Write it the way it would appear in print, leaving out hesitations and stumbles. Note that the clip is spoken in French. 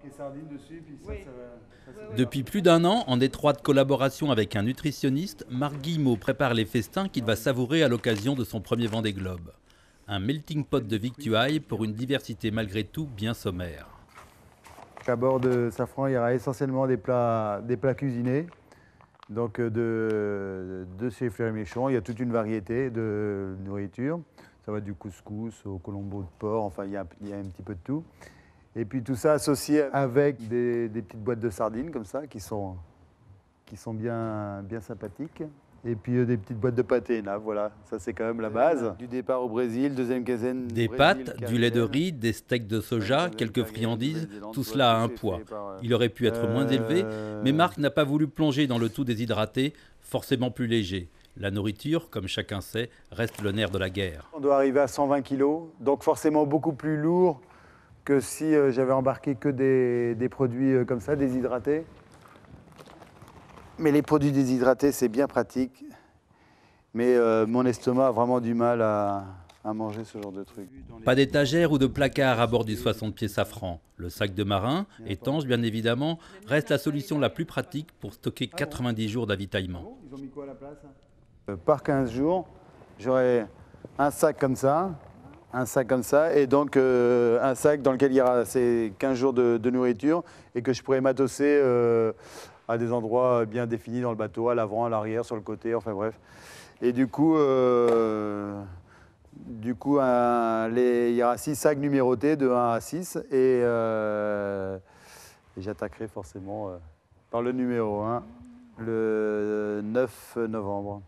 marqué sardines dessus, puis Oui. Depuis plus d'un an, en étroite collaboration avec un nutritionniste, Marc Guillemot prépare les festins qu'il va savourer à l'occasion de son premier Vendée Globe. Un melting pot de victuailles pour une diversité malgré tout bien sommaire. À bord de Safran, il y aura essentiellement des plats cuisinés. Donc de chez Fleury Michon, il y a toute une variété de nourriture. Ça va du couscous au colombo de porc, enfin il y a un petit peu de tout. Et puis tout ça associé avec des petites boîtes de sardines comme ça, qui sont bien sympathiques. Et puis des petites boîtes de pâté, là, voilà, ça c'est quand même la base. Du départ au Brésil, deuxième quinzaine. Des pâtes, du lait de riz, des steaks de soja, quelques friandises, tout cela a un poids. Il aurait pu être moins élevé, mais Marc n'a pas voulu plonger dans le tout déshydraté, forcément plus léger. La nourriture, comme chacun sait, reste le nerf de la guerre. On doit arriver à 120 kg, donc forcément beaucoup plus lourd que si j'avais embarqué que des produits comme ça, déshydratés. Mais les produits déshydratés, c'est bien pratique. Mais mon estomac a vraiment du mal à manger ce genre de trucs. Pas d'étagère ou de placard à bord du 60 pieds Safran. Le sac de marin, étanche bien évidemment, reste la solution la plus pratique pour stocker 90 jours d'avitaillement. Ils ont mis quoi à la place ? Par 15 jours, j'aurai un sac comme ça, et donc un sac dans lequel il y aura ces 15 jours de nourriture et que je pourrais m'adosser à des endroits bien définis dans le bateau, à l'avant, à l'arrière, sur le côté, enfin bref. Et du coup, il y aura 6 sacs numérotés de 1 à 6 et j'attaquerai forcément par le numéro 1 le 9 novembre.